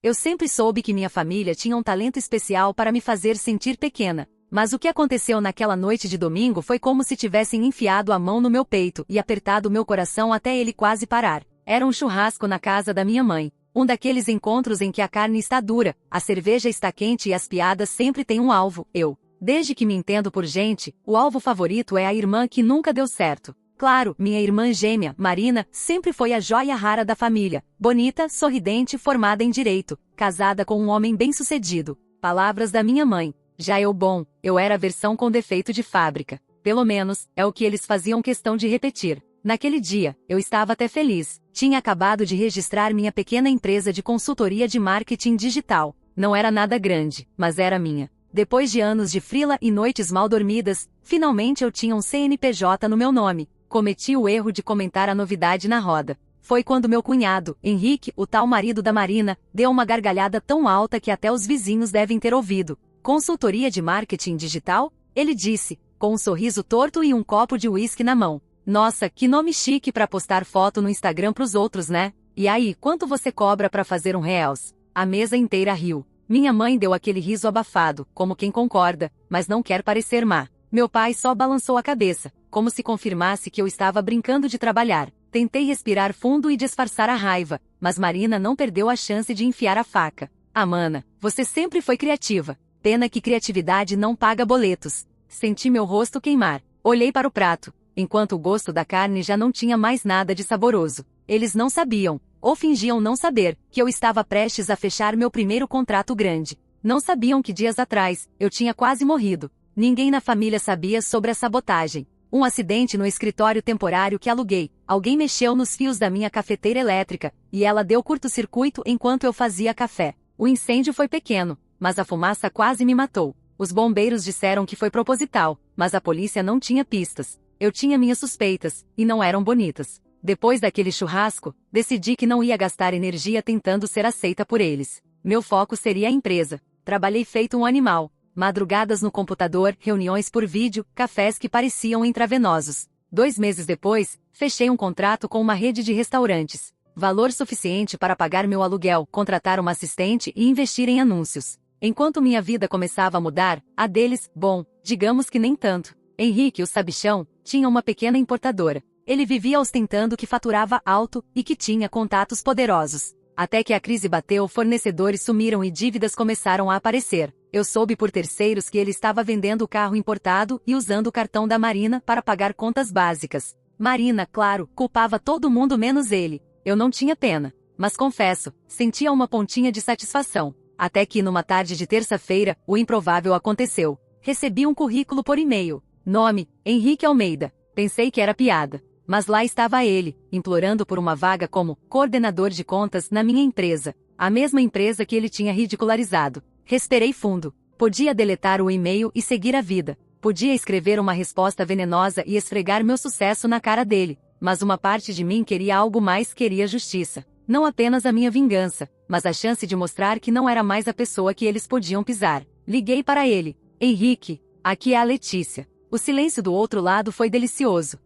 Eu sempre soube que minha família tinha um talento especial para me fazer sentir pequena. Mas o que aconteceu naquela noite de domingo foi como se tivessem enfiado a mão no meu peito e apertado meu coração até ele quase parar. Era um churrasco na casa da minha mãe. Um daqueles encontros em que a carne está dura, a cerveja está quente e as piadas sempre têm um alvo, eu. Desde que me entendo por gente, o alvo favorito é a irmã que nunca deu certo. Claro, minha irmã gêmea, Marina, sempre foi a joia rara da família. Bonita, sorridente, formada em direito, casada com um homem bem-sucedido. Palavras da minha mãe. Já eu era a versão com defeito de fábrica. Pelo menos, é o que eles faziam questão de repetir. Naquele dia, eu estava até feliz. Tinha acabado de registrar minha pequena empresa de consultoria de marketing digital. Não era nada grande, mas era minha. Depois de anos de frila e noites mal dormidas, finalmente eu tinha um CNPJ no meu nome. Cometi o erro de comentar a novidade na roda. Foi quando meu cunhado, Henrique, o tal marido da Marina, deu uma gargalhada tão alta que até os vizinhos devem ter ouvido. Consultoria de marketing digital? Ele disse, com um sorriso torto e um copo de uísque na mão. Nossa, que nome chique para postar foto no Instagram pros outros, né? E aí, quanto você cobra para fazer um reels? A mesa inteira riu. Minha mãe deu aquele riso abafado, como quem concorda, mas não quer parecer má. Meu pai só balançou a cabeça, como se confirmasse que eu estava brincando de trabalhar. Tentei respirar fundo e disfarçar a raiva, mas Marina não perdeu a chance de enfiar a faca. Amana, você sempre foi criativa. Pena que criatividade não paga boletos. Senti meu rosto queimar. Olhei para o prato, enquanto o gosto da carne já não tinha mais nada de saboroso. Eles não sabiam, ou fingiam não saber, que eu estava prestes a fechar meu primeiro contrato grande. Não sabiam que dias atrás, eu tinha quase morrido. Ninguém na família sabia sobre a sabotagem. Um acidente no escritório temporário que aluguei. Alguém mexeu nos fios da minha cafeteira elétrica, e ela deu curto-circuito enquanto eu fazia café. O incêndio foi pequeno, mas a fumaça quase me matou. Os bombeiros disseram que foi proposital, mas a polícia não tinha pistas. Eu tinha minhas suspeitas, e não eram bonitas. Depois daquele churrasco, decidi que não ia gastar energia tentando ser aceita por eles. Meu foco seria a empresa. Trabalhei feito um animal. Madrugadas no computador, reuniões por vídeo, cafés que pareciam intravenosos. 2 meses depois, fechei um contrato com uma rede de restaurantes. Valor suficiente para pagar meu aluguel, contratar uma assistente e investir em anúncios. Enquanto minha vida começava a mudar, a deles, bom, digamos que nem tanto. Henrique, o sabichão, tinha uma pequena importadora. Ele vivia ostentando que faturava alto e que tinha contatos poderosos. Até que a crise bateu, fornecedores sumiram e dívidas começaram a aparecer. Eu soube por terceiros que ele estava vendendo o carro importado e usando o cartão da Marina para pagar contas básicas. Marina, claro, culpava todo mundo menos ele. Eu não tinha pena. Mas confesso, sentia uma pontinha de satisfação. Até que, numa tarde de terça-feira, o improvável aconteceu. Recebi um currículo por e-mail. Nome, Henrique Almeida. Pensei que era piada. Mas lá estava ele, implorando por uma vaga como coordenador de contas na minha empresa. A mesma empresa que ele tinha ridicularizado. Respirei fundo. Podia deletar o e-mail e seguir a vida. Podia escrever uma resposta venenosa e esfregar meu sucesso na cara dele. Mas uma parte de mim queria algo mais, queria justiça. Não apenas a minha vingança, mas a chance de mostrar que não era mais a pessoa que eles podiam pisar. Liguei para ele. Henrique, aqui é a Letícia. O silêncio do outro lado foi delicioso.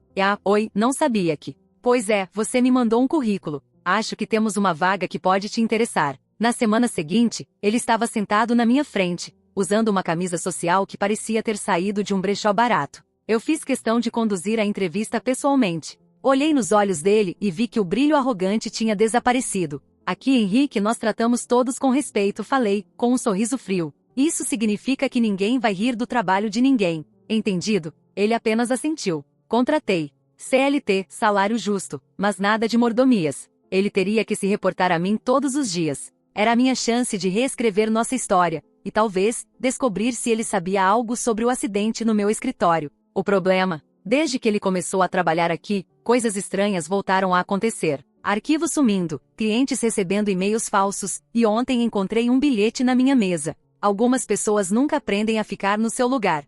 Oi, não sabia que. Pois é, você me mandou um currículo. Acho que temos uma vaga que pode te interessar. Na semana seguinte, ele estava sentado na minha frente, usando uma camisa social que parecia ter saído de um brechó barato. Eu fiz questão de conduzir a entrevista pessoalmente. Olhei nos olhos dele e vi que o brilho arrogante tinha desaparecido. Aqui, Henrique, nós tratamos todos com respeito, falei, com um sorriso frio. Isso significa que ninguém vai rir do trabalho de ninguém. Entendido? Ele apenas assentiu. Contratei. CLT, salário justo, mas nada de mordomias. Ele teria que se reportar a mim todos os dias. Era a minha chance de reescrever nossa história, e talvez, descobrir se ele sabia algo sobre o acidente no meu escritório. O problema, desde que ele começou a trabalhar aqui, coisas estranhas voltaram a acontecer. Arquivos sumindo, clientes recebendo e-mails falsos, e ontem encontrei um bilhete na minha mesa. Algumas pessoas nunca aprendem a ficar no seu lugar.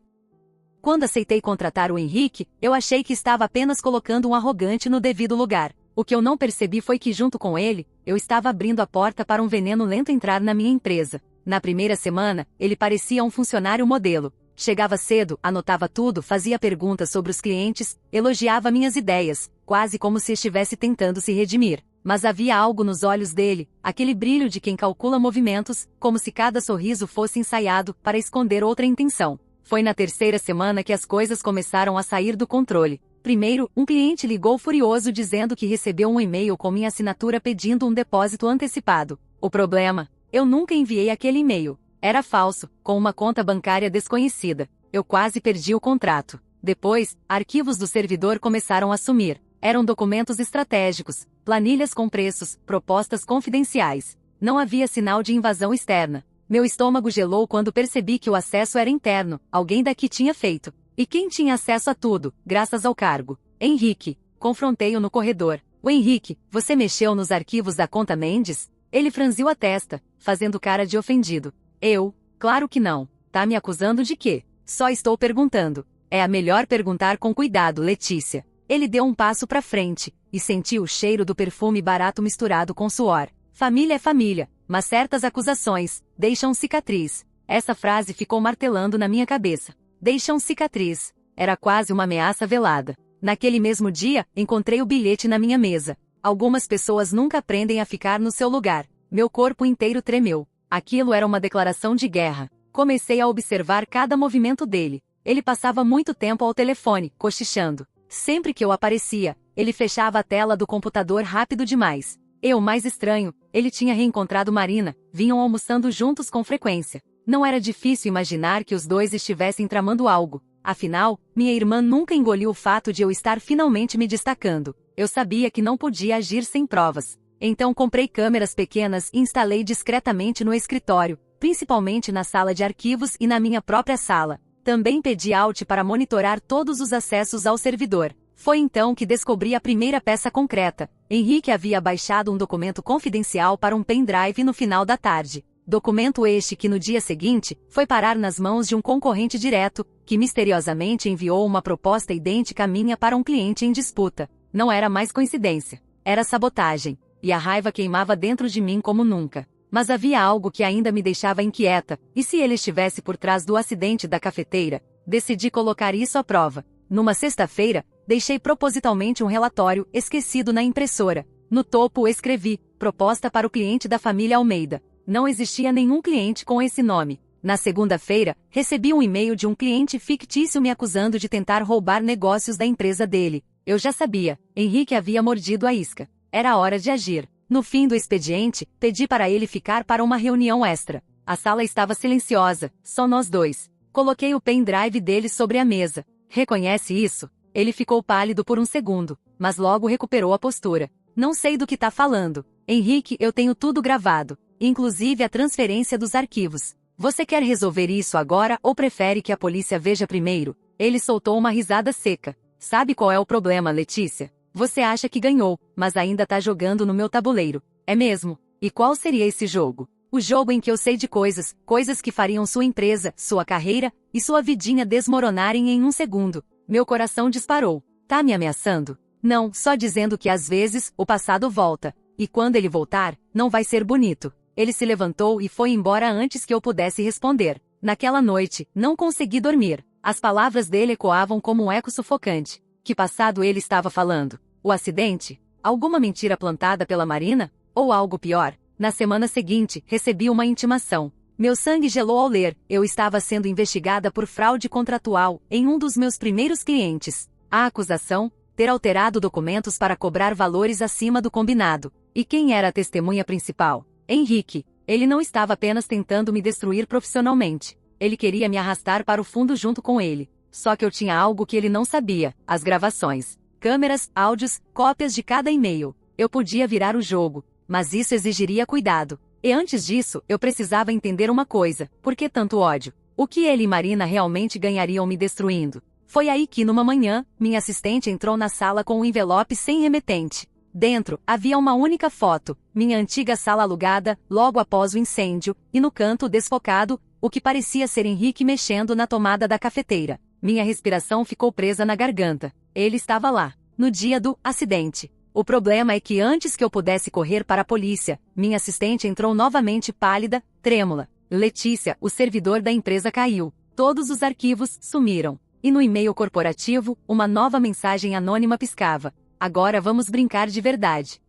Quando aceitei contratar o Henrique, eu achei que estava apenas colocando um arrogante no devido lugar. O que eu não percebi foi que junto com ele, eu estava abrindo a porta para um veneno lento entrar na minha empresa. Na primeira semana, ele parecia um funcionário modelo. Chegava cedo, anotava tudo, fazia perguntas sobre os clientes, elogiava minhas ideias, quase como se estivesse tentando se redimir. Mas havia algo nos olhos dele, aquele brilho de quem calcula movimentos, como se cada sorriso fosse ensaiado para esconder outra intenção. Foi na terceira semana que as coisas começaram a sair do controle. Primeiro, um cliente ligou furioso dizendo que recebeu um e-mail com minha assinatura pedindo um depósito antecipado. O problema? Eu nunca enviei aquele e-mail. Era falso, com uma conta bancária desconhecida. Eu quase perdi o contrato. Depois, arquivos do servidor começaram a sumir. Eram documentos estratégicos, planilhas com preços, propostas confidenciais. Não havia sinal de invasão externa. Meu estômago gelou quando percebi que o acesso era interno, alguém daqui tinha feito. E quem tinha acesso a tudo, graças ao cargo? Henrique. Confrontei-o no corredor. O Henrique, você mexeu nos arquivos da conta Mendes? Ele franziu a testa, fazendo cara de ofendido. Eu? Claro que não. Tá me acusando de quê? Só estou perguntando. É a melhor perguntar com cuidado, Letícia. Ele deu um passo para frente, e sentiu o cheiro do perfume barato misturado com suor. Família é família, mas certas acusações deixam cicatriz. Essa frase ficou martelando na minha cabeça. Deixam cicatriz. Era quase uma ameaça velada. Naquele mesmo dia, encontrei o bilhete na minha mesa. Algumas pessoas nunca aprendem a ficar no seu lugar. Meu corpo inteiro tremeu. Aquilo era uma declaração de guerra. Comecei a observar cada movimento dele. Ele passava muito tempo ao telefone, cochichando. Sempre que eu aparecia, ele fechava a tela do computador rápido demais. Mais estranho, ele tinha reencontrado Marina, vinham almoçando juntos com frequência. Não era difícil imaginar que os dois estivessem tramando algo. Afinal, minha irmã nunca engoliu o fato de eu estar finalmente me destacando. Eu sabia que não podia agir sem provas. Então comprei câmeras pequenas e instalei discretamente no escritório, principalmente na sala de arquivos e na minha própria sala. Também pedi Alt para monitorar todos os acessos ao servidor. Foi então que descobri a primeira peça concreta. Henrique havia baixado um documento confidencial para um pendrive no final da tarde. Documento este que no dia seguinte, foi parar nas mãos de um concorrente direto, que misteriosamente enviou uma proposta idêntica à minha para um cliente em disputa. Não era mais coincidência. Era sabotagem. E a raiva queimava dentro de mim como nunca. Mas havia algo que ainda me deixava inquieta, e se ele estivesse por trás do acidente da cafeteira? Decidi colocar isso à prova. Numa sexta-feira, deixei propositalmente um relatório esquecido na impressora. No topo escrevi, proposta para o cliente da família Almeida. Não existia nenhum cliente com esse nome. Na segunda-feira, recebi um e-mail de um cliente fictício me acusando de tentar roubar negócios da empresa dele. Eu já sabia, Henrique havia mordido a isca. Era hora de agir. No fim do expediente, pedi para ele ficar para uma reunião extra. A sala estava silenciosa, só nós dois. Coloquei o pendrive dele sobre a mesa. Reconhece isso? Ele ficou pálido por um segundo, mas logo recuperou a postura. Não sei do que tá falando. Henrique, eu tenho tudo gravado, inclusive a transferência dos arquivos. Você quer resolver isso agora ou prefere que a polícia veja primeiro? Ele soltou uma risada seca. Sabe qual é o problema, Letícia? Você acha que ganhou, mas ainda tá jogando no meu tabuleiro. É mesmo? E qual seria esse jogo? O jogo em que eu sei de coisas que fariam sua empresa, sua carreira e sua vidinha desmoronarem em um segundo. Meu coração disparou. Tá me ameaçando? Não, só dizendo que às vezes o passado volta. E quando ele voltar, não vai ser bonito. Ele se levantou e foi embora antes que eu pudesse responder. Naquela noite, não consegui dormir. As palavras dele ecoavam como um eco sufocante. Que passado ele estava falando? O acidente? Alguma mentira plantada pela Marina? Ou algo pior? Na semana seguinte, recebi uma intimação. Meu sangue gelou ao ler. Eu estava sendo investigada por fraude contratual em um dos meus primeiros clientes. A acusação? Ter alterado documentos para cobrar valores acima do combinado. E quem era a testemunha principal? Henrique. Ele não estava apenas tentando me destruir profissionalmente. Ele queria me arrastar para o fundo junto com ele. Só que eu tinha algo que ele não sabia: as gravações. Câmeras, áudios, cópias de cada e-mail. Eu podia virar o jogo, mas isso exigiria cuidado. E antes disso, eu precisava entender uma coisa: por que tanto ódio? O que ele e Marina realmente ganhariam me destruindo? Foi aí que, numa manhã, minha assistente entrou na sala com um envelope sem remetente. Dentro, havia uma única foto, minha antiga sala alugada, logo após o incêndio, e no canto desfocado, o que parecia ser Henrique mexendo na tomada da cafeteira. Minha respiração ficou presa na garganta. Ele estava lá, no dia do acidente. O problema é que antes que eu pudesse correr para a polícia, minha assistente entrou novamente pálida, trêmula. Letícia, o servidor da empresa caiu. Todos os arquivos sumiram. E no e-mail corporativo, uma nova mensagem anônima piscava. Agora vamos brincar de verdade.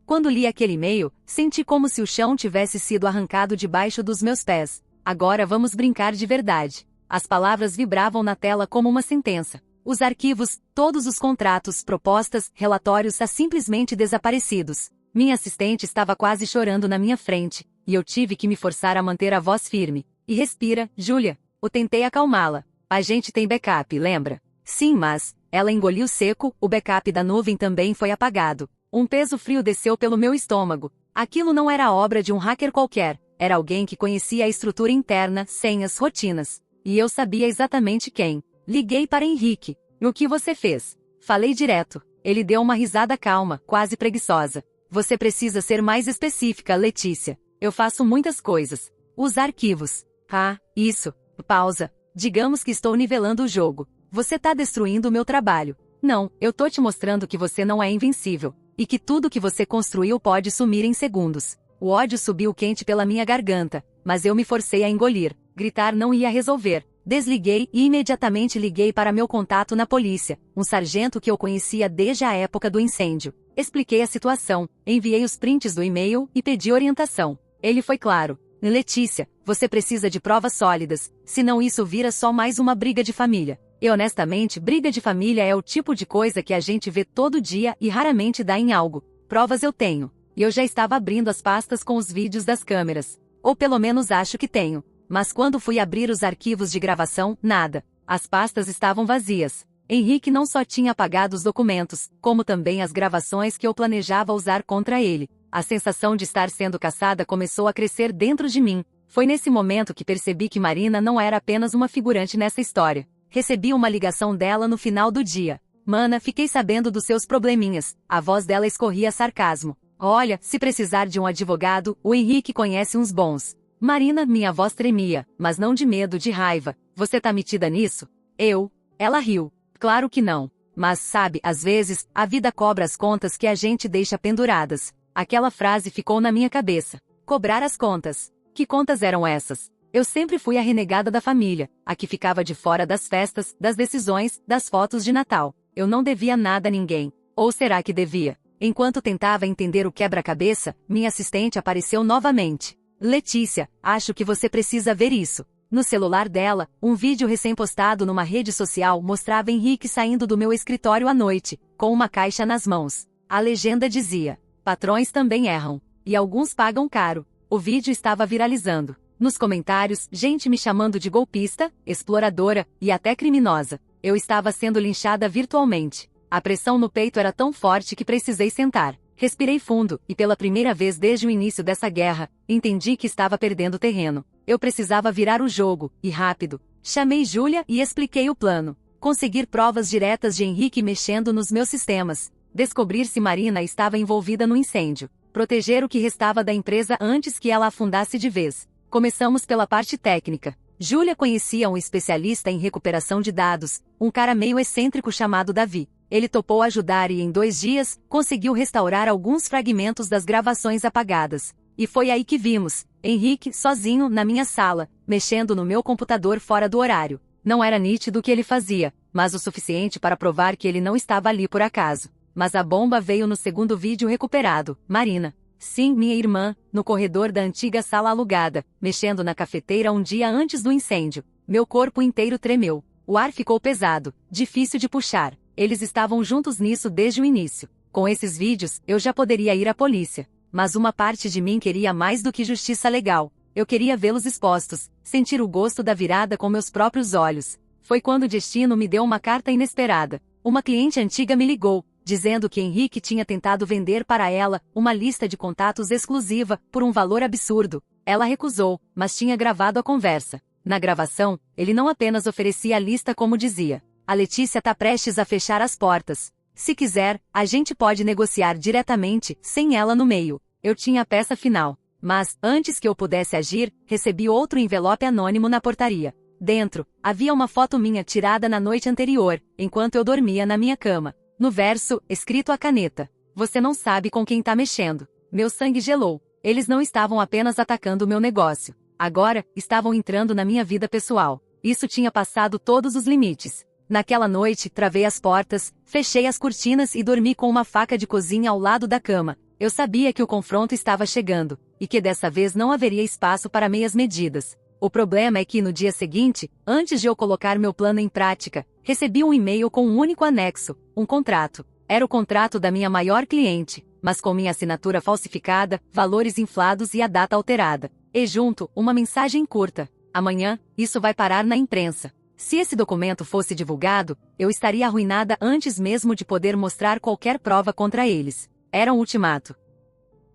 Quando li aquele e-mail, senti como se o chão tivesse sido arrancado debaixo dos meus pés. Agora vamos brincar de verdade. As palavras vibravam na tela como uma sentença. Os arquivos, todos os contratos, propostas, relatórios simplesmente desaparecidos. Minha assistente estava quase chorando na minha frente, e eu tive que me forçar a manter a voz firme. E respira, Júlia. Eu tentei acalmá-la. A gente tem backup, lembra? Sim, mas... Ela engoliu seco, o backup da nuvem também foi apagado. Um peso frio desceu pelo meu estômago. Aquilo não era obra de um hacker qualquer. Era alguém que conhecia a estrutura interna, senhas, rotinas. E eu sabia exatamente quem. Liguei para Henrique. O que você fez? Falei direto. Ele deu uma risada calma, quase preguiçosa. Você precisa ser mais específica, Letícia. Eu faço muitas coisas. Os arquivos. Ah, isso. Pausa. Digamos que estou nivelando o jogo. Você tá destruindo o meu trabalho. Não, eu tô te mostrando que você não é invencível. E que tudo que você construiu pode sumir em segundos. O ódio subiu quente pela minha garganta, mas eu me forcei a engolir. Gritar não ia resolver. Desliguei e imediatamente liguei para meu contato na polícia, um sargento que eu conhecia desde a época do incêndio. Expliquei a situação, enviei os prints do e-mail e pedi orientação. Ele foi claro. Letícia, você precisa de provas sólidas, senão isso vira só mais uma briga de família. E honestamente, briga de família é o tipo de coisa que a gente vê todo dia e raramente dá em algo. Provas eu tenho. E eu já estava abrindo as pastas com os vídeos das câmeras. Ou pelo menos acho que tenho. Mas quando fui abrir os arquivos de gravação, nada. As pastas estavam vazias. Henrique não só tinha apagado os documentos, como também as gravações que eu planejava usar contra ele. A sensação de estar sendo caçada começou a crescer dentro de mim. Foi nesse momento que percebi que Marina não era apenas uma figurante nessa história. Recebi uma ligação dela no final do dia. Mana, fiquei sabendo dos seus probleminhas. A voz dela escorria sarcasmo. Olha, se precisar de um advogado, o Henrique conhece uns bons. Marina, minha voz tremia, mas não de medo, de raiva. Você tá metida nisso? Eu? Ela riu. Claro que não. Mas sabe, às vezes, a vida cobra as contas que a gente deixa penduradas. Aquela frase ficou na minha cabeça. Cobrar as contas. Que contas eram essas? Eu sempre fui a renegada da família, a que ficava de fora das festas, das decisões, das fotos de Natal. Eu não devia nada a ninguém. Ou será que devia? Enquanto tentava entender o quebra-cabeça, minha assistente apareceu novamente. Letícia, acho que você precisa ver isso. No celular dela, um vídeo recém-postado numa rede social mostrava Henrique saindo do meu escritório à noite, com uma caixa nas mãos. A legenda dizia: patrões também erram. E alguns pagam caro. O vídeo estava viralizando. Nos comentários, gente me chamando de golpista, exploradora e até criminosa. Eu estava sendo linchada virtualmente. A pressão no peito era tão forte que precisei sentar. Respirei fundo, e pela primeira vez desde o início dessa guerra, entendi que estava perdendo terreno. Eu precisava virar o jogo, e rápido. Chamei Júlia e expliquei o plano. Conseguir provas diretas de Henrique mexendo nos meus sistemas. Descobrir se Marina estava envolvida no incêndio. Proteger o que restava da empresa antes que ela afundasse de vez. Começamos pela parte técnica. Júlia conhecia um especialista em recuperação de dados, um cara meio excêntrico chamado Davi. Ele topou ajudar e em 2 dias, conseguiu restaurar alguns fragmentos das gravações apagadas. E foi aí que vimos Henrique, sozinho, na minha sala, mexendo no meu computador fora do horário. Não era nítido o que ele fazia, mas o suficiente para provar que ele não estava ali por acaso. Mas a bomba veio no segundo vídeo recuperado. Marina. Sim, minha irmã, no corredor da antiga sala alugada, mexendo na cafeteira um dia antes do incêndio. Meu corpo inteiro tremeu. O ar ficou pesado, difícil de puxar. Eles estavam juntos nisso desde o início. Com esses vídeos, eu já poderia ir à polícia. Mas uma parte de mim queria mais do que justiça legal. Eu queria vê-los expostos, sentir o gosto da virada com meus próprios olhos. Foi quando o destino me deu uma carta inesperada. Uma cliente antiga me ligou, dizendo que Henrique tinha tentado vender para ela uma lista de contatos exclusiva por um valor absurdo. Ela recusou, mas tinha gravado a conversa. Na gravação, ele não apenas oferecia a lista como dizia: a Letícia tá prestes a fechar as portas. Se quiser, a gente pode negociar diretamente, sem ela no meio. Eu tinha a peça final. Mas, antes que eu pudesse agir, recebi outro envelope anônimo na portaria. Dentro, havia uma foto minha tirada na noite anterior, enquanto eu dormia na minha cama. No verso, escrito à caneta: você não sabe com quem tá mexendo. Meu sangue gelou. Eles não estavam apenas atacando o meu negócio. Agora, estavam entrando na minha vida pessoal. Isso tinha passado todos os limites. Naquela noite, travei as portas, fechei as cortinas e dormi com uma faca de cozinha ao lado da cama. Eu sabia que o confronto estava chegando, e que dessa vez não haveria espaço para meias medidas. O problema é que no dia seguinte, antes de eu colocar meu plano em prática, recebi um e-mail com um único anexo, um contrato. Era o contrato da minha maior cliente, mas com minha assinatura falsificada, valores inflados e a data alterada. E junto, uma mensagem curta. Amanhã, isso vai parar na imprensa. Se esse documento fosse divulgado, eu estaria arruinada antes mesmo de poder mostrar qualquer prova contra eles. Era um ultimato.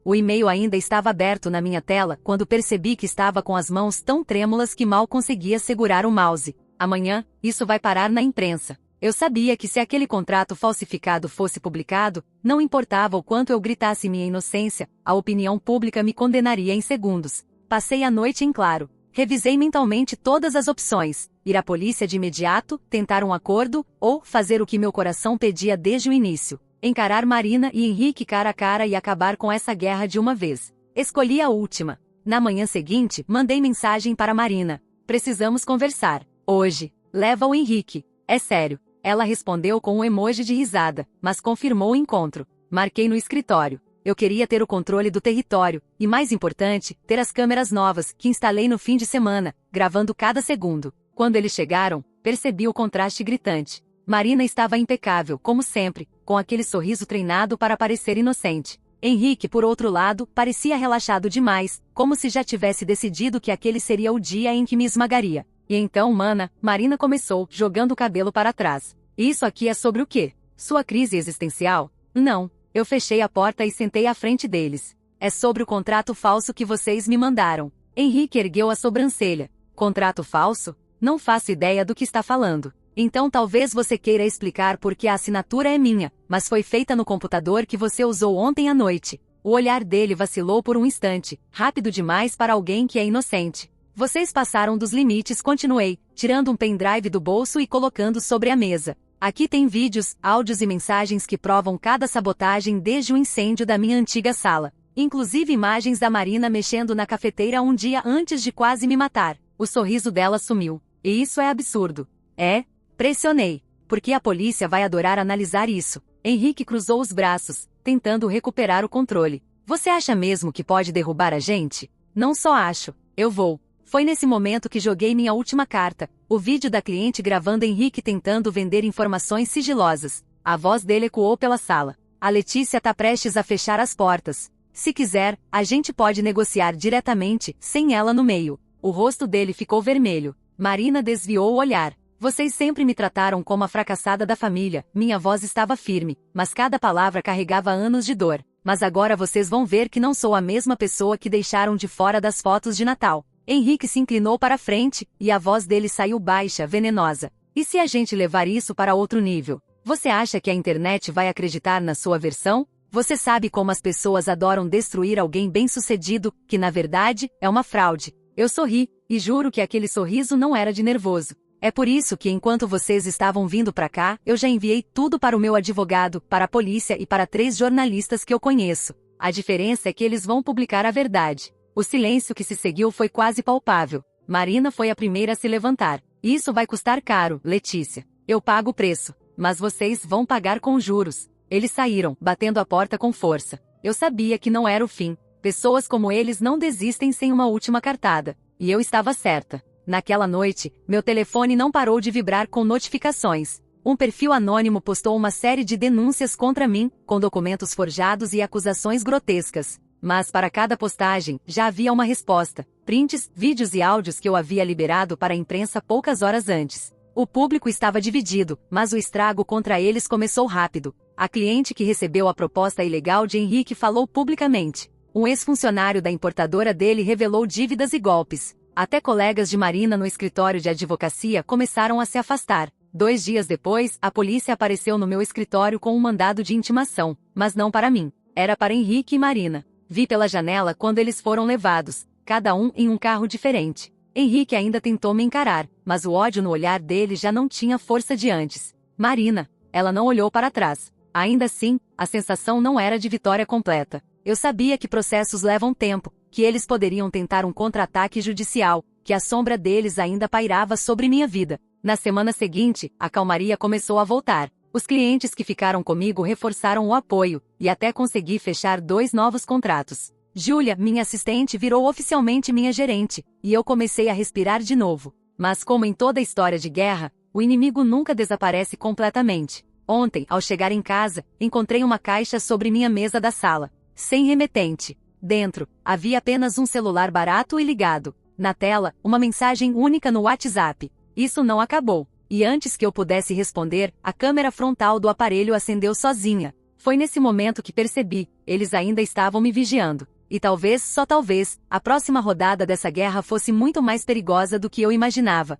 O e-mail ainda estava aberto na minha tela quando percebi que estava com as mãos tão trêmulas que mal conseguia segurar o mouse. Amanhã, isso vai parar na imprensa. Eu sabia que se aquele contrato falsificado fosse publicado, não importava o quanto eu gritasse minha inocência, a opinião pública me condenaria em segundos. Passei a noite em claro. Revisei mentalmente todas as opções: ir à polícia de imediato, tentar um acordo, ou fazer o que meu coração pedia desde o início. Encarar Marina e Henrique cara a cara e acabar com essa guerra de uma vez. Escolhi a última. Na manhã seguinte, mandei mensagem para Marina. Precisamos conversar. Hoje. Leva o Henrique. É sério. Ela respondeu com um emoji de risada, mas confirmou o encontro. Marquei no escritório. Eu queria ter o controle do território, e mais importante, ter as câmeras novas, que instalei no fim de semana, gravando cada segundo. Quando eles chegaram, percebi o contraste gritante. Marina estava impecável, como sempre, com aquele sorriso treinado para parecer inocente. Henrique, por outro lado, parecia relaxado demais, como se já tivesse decidido que aquele seria o dia em que me esmagaria. E então, mana, Marina começou, jogando o cabelo para trás. Isso aqui é sobre o quê? Sua crise existencial? Não. Eu fechei a porta e sentei à frente deles. É sobre o contrato falso que vocês me mandaram. Henrique ergueu a sobrancelha. Contrato falso? Não faço ideia do que está falando. Então talvez você queira explicar por que a assinatura é minha, mas foi feita no computador que você usou ontem à noite. O olhar dele vacilou por um instante, rápido demais para alguém que é inocente. Vocês passaram dos limites, continuei, tirando um pendrive do bolso e colocando sobre a mesa. Aqui tem vídeos, áudios e mensagens que provam cada sabotagem desde o incêndio da minha antiga sala. Inclusive imagens da Marina mexendo na cafeteira um dia antes de quase me matar. O sorriso dela sumiu. E isso é absurdo. É? Pressionei. Porque a polícia vai adorar analisar isso. Henrique cruzou os braços, tentando recuperar o controle. Você acha mesmo que pode derrubar a gente? Não só acho. Eu vou. Foi nesse momento que joguei minha última carta. O vídeo da cliente gravando Henrique tentando vender informações sigilosas. A voz dele ecoou pela sala. A Letícia tá prestes a fechar as portas. Se quiser, a gente pode negociar diretamente, sem ela no meio. O rosto dele ficou vermelho. Marina desviou o olhar. Vocês sempre me trataram como a fracassada da família. Minha voz estava firme, mas cada palavra carregava anos de dor. Mas agora vocês vão ver que não sou a mesma pessoa que deixaram de fora das fotos de Natal. Henrique se inclinou para frente, e a voz dele saiu baixa, venenosa. E se a gente levar isso para outro nível? Você acha que a internet vai acreditar na sua versão? Você sabe como as pessoas adoram destruir alguém bem-sucedido, que na verdade, é uma fraude. Eu sorri, e juro que aquele sorriso não era de nervoso. É por isso que enquanto vocês estavam vindo para cá, eu já enviei tudo para o meu advogado, para a polícia e para 3 jornalistas que eu conheço. A diferença é que eles vão publicar a verdade. O silêncio que se seguiu foi quase palpável. Marina foi a primeira a se levantar. Isso vai custar caro, Letícia. Eu pago o preço. Mas vocês vão pagar com juros. Eles saíram, batendo a porta com força. Eu sabia que não era o fim. Pessoas como eles não desistem sem uma última cartada. E eu estava certa. Naquela noite, meu telefone não parou de vibrar com notificações. Um perfil anônimo postou uma série de denúncias contra mim, com documentos forjados e acusações grotescas. Mas para cada postagem, já havia uma resposta. Prints, vídeos e áudios que eu havia liberado para a imprensa poucas horas antes. O público estava dividido, mas o estrago contra eles começou rápido. A cliente que recebeu a proposta ilegal de Henrique falou publicamente. Um ex-funcionário da importadora dele revelou dívidas e golpes. Até colegas de Marina no escritório de advocacia começaram a se afastar. 2 dias depois, a polícia apareceu no meu escritório com um mandado de intimação, mas não para mim. Era para Henrique e Marina. Vi pela janela quando eles foram levados, cada um em um carro diferente. Henrique ainda tentou me encarar, mas o ódio no olhar dele já não tinha força de antes. Marina, ela não olhou para trás. Ainda assim, a sensação não era de vitória completa. Eu sabia que processos levam tempo, que eles poderiam tentar um contra-ataque judicial, que a sombra deles ainda pairava sobre minha vida. Na semana seguinte, a calmaria começou a voltar. O Os clientes que ficaram comigo reforçaram o apoio, e até consegui fechar 2 novos contratos. Júlia, minha assistente, virou oficialmente minha gerente, e eu comecei a respirar de novo. Mas como em toda história de guerra, o inimigo nunca desaparece completamente. Ontem, ao chegar em casa, encontrei uma caixa sobre minha mesa da sala, sem remetente. Dentro, havia apenas um celular barato e ligado. Na tela, uma mensagem única no WhatsApp. Isso não acabou. E antes que eu pudesse responder, a câmera frontal do aparelho acendeu sozinha. Foi nesse momento que percebi, eles ainda estavam me vigiando. E talvez, só talvez, a próxima rodada dessa guerra fosse muito mais perigosa do que eu imaginava.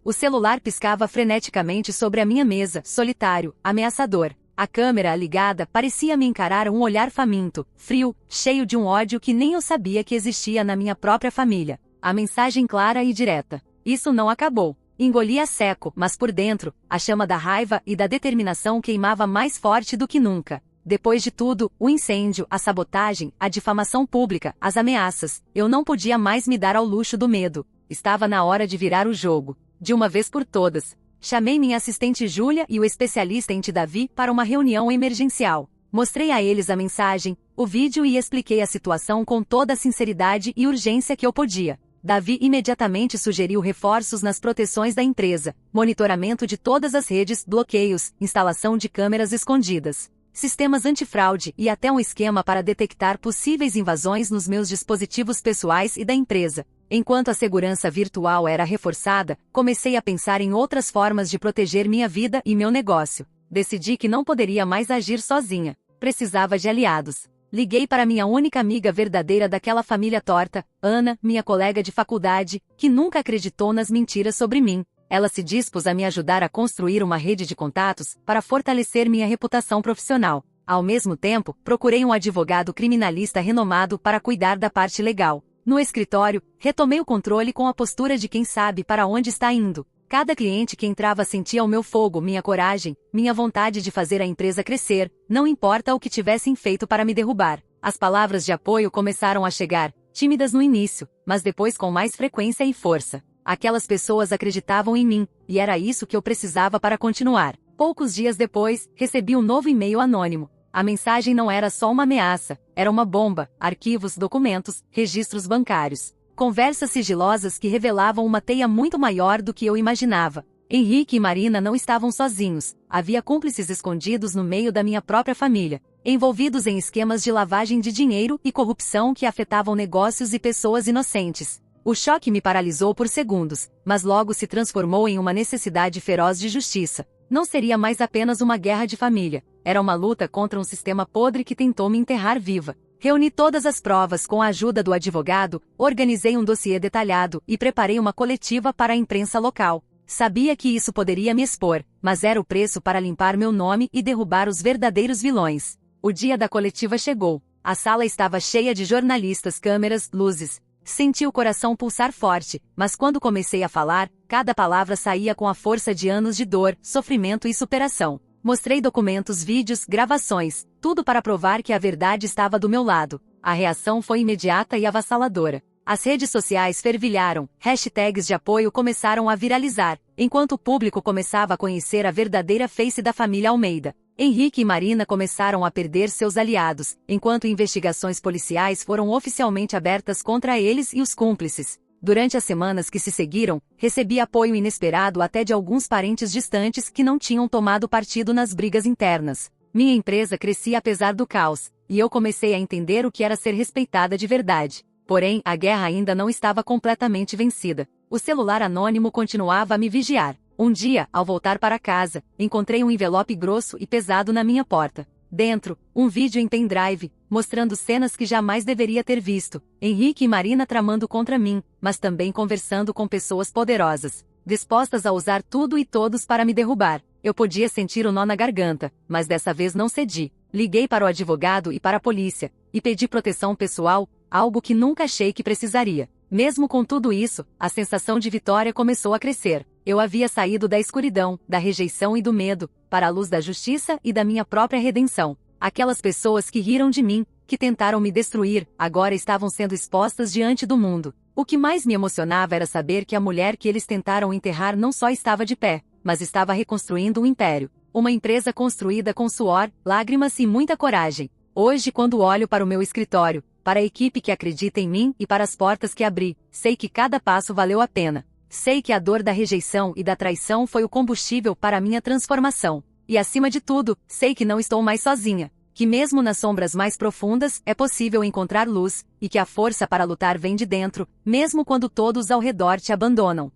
O celular piscava freneticamente sobre a minha mesa, solitário, ameaçador. A câmera ligada parecia me encarar um olhar faminto, frio, cheio de um ódio que nem eu sabia que existia na minha própria família. A mensagem clara e direta. Isso não acabou. Engoli a seco, mas por dentro, a chama da raiva e da determinação queimava mais forte do que nunca. Depois de tudo, o incêndio, a sabotagem, a difamação pública, as ameaças, eu não podia mais me dar ao luxo do medo. Estava na hora de virar o jogo. De uma vez por todas. Chamei minha assistente Júlia e o especialista em Davi para uma reunião emergencial. Mostrei a eles a mensagem, o vídeo e expliquei a situação com toda a sinceridade e urgência que eu podia. Davi imediatamente sugeriu reforços nas proteções da empresa, monitoramento de todas as redes, bloqueios, instalação de câmeras escondidas, sistemas antifraude e até um esquema para detectar possíveis invasões nos meus dispositivos pessoais e da empresa. Enquanto a segurança virtual era reforçada, comecei a pensar em outras formas de proteger minha vida e meu negócio. Decidi que não poderia mais agir sozinha. Precisava de aliados. Liguei para minha única amiga verdadeira daquela família torta, Ana, minha colega de faculdade, que nunca acreditou nas mentiras sobre mim. Ela se dispôs a me ajudar a construir uma rede de contatos para fortalecer minha reputação profissional. Ao mesmo tempo, procurei um advogado criminalista renomado para cuidar da parte legal. No escritório, retomei o controle com a postura de quem sabe para onde está indo. Cada cliente que entrava sentia o meu fogo, minha coragem, minha vontade de fazer a empresa crescer, não importa o que tivessem feito para me derrubar. As palavras de apoio começaram a chegar, tímidas no início, mas depois com mais frequência e força. Aquelas pessoas acreditavam em mim, e era isso que eu precisava para continuar. Poucos dias depois, recebi um novo e-mail anônimo. A mensagem não era só uma ameaça, era uma bomba, arquivos, documentos, registros bancários. Conversas sigilosas que revelavam uma teia muito maior do que eu imaginava. Henrique e Marina não estavam sozinhos, havia cúmplices escondidos no meio da minha própria família, envolvidos em esquemas de lavagem de dinheiro e corrupção que afetavam negócios e pessoas inocentes. O choque me paralisou por segundos, mas logo se transformou em uma necessidade feroz de justiça. Não seria mais apenas uma guerra de família, era uma luta contra um sistema podre que tentou me enterrar viva. Reuni todas as provas com a ajuda do advogado, organizei um dossiê detalhado e preparei uma coletiva para a imprensa local. Sabia que isso poderia me expor, mas era o preço para limpar meu nome e derrubar os verdadeiros vilões. O dia da coletiva chegou. A sala estava cheia de jornalistas, câmeras, luzes. Senti o coração pulsar forte, mas quando comecei a falar, cada palavra saía com a força de anos de dor, sofrimento e superação. Mostrei documentos, vídeos, gravações, tudo para provar que a verdade estava do meu lado. A reação foi imediata e avassaladora. As redes sociais fervilharam, hashtags de apoio começaram a viralizar, enquanto o público começava a conhecer a verdadeira face da família Almeida. Henrique e Marina começaram a perder seus aliados, enquanto investigações policiais foram oficialmente abertas contra eles e os cúmplices. Durante as semanas que se seguiram, recebi apoio inesperado até de alguns parentes distantes que não tinham tomado partido nas brigas internas. Minha empresa crescia apesar do caos, e eu comecei a entender o que era ser respeitada de verdade. Porém, a guerra ainda não estava completamente vencida. O celular anônimo continuava a me vigiar. Um dia, ao voltar para casa, encontrei um envelope grosso e pesado na minha porta. Dentro, um vídeo em pendrive, mostrando cenas que jamais deveria ter visto. Henrique e Marina tramando contra mim, mas também conversando com pessoas poderosas, dispostas a usar tudo e todos para me derrubar. Eu podia sentir o nó na garganta, mas dessa vez não cedi. Liguei para o advogado e para a polícia, e pedi proteção pessoal, algo que nunca achei que precisaria. Mesmo com tudo isso, a sensação de vitória começou a crescer. Eu havia saído da escuridão, da rejeição e do medo, para a luz da justiça e da minha própria redenção. Aquelas pessoas que riram de mim, que tentaram me destruir, agora estavam sendo expostas diante do mundo. O que mais me emocionava era saber que a mulher que eles tentaram enterrar não só estava de pé, mas estava reconstruindo um império. Uma empresa construída com suor, lágrimas e muita coragem. Hoje, quando olho para o meu escritório, para a equipe que acredita em mim e para as portas que abri, sei que cada passo valeu a pena. Sei que a dor da rejeição e da traição foi o combustível para a minha transformação. E acima de tudo, sei que não estou mais sozinha. Que mesmo nas sombras mais profundas, é possível encontrar luz, e que a força para lutar vem de dentro, mesmo quando todos ao redor te abandonam.